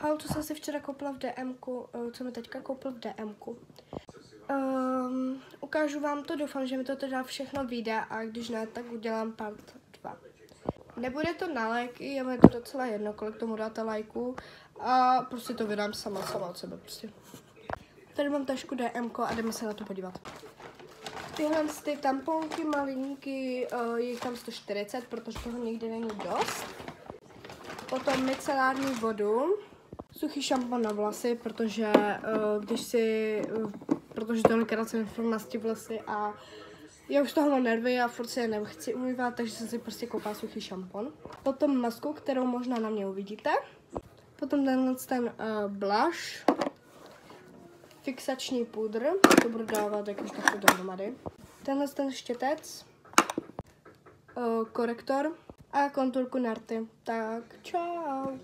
halu, co jsem si včera koupila v DMku, co mi teďka koupil v DMku. Ukážu vám to, doufám, že mi to teda všechno vyjde a když ne, tak udělám part 2. Nebude to na lajky, je mi to docela jedno, kolik tomu dáte lajků a prostě to vydám sama od sebe prostě. Tady mám tašku DMko a jdeme se na to podívat. Tyhle ty tamponky maliníky, je jich tam 140, protože toho nikdy není dost. Potom micelární vodu, suchý šampon na vlasy, protože protože tolikrát jsem nastí vlasy a já už toho mám nervy a furt si je nechci umývat, takže jsem si prostě koupila suchý šampon. Potom masku, kterou možná na mě uvidíte. Potom ten blush, fixační pudr, to budu dávat jakož takto dohromady. Tenhle ten štětec, korektor a konturku na rty. Tak čau.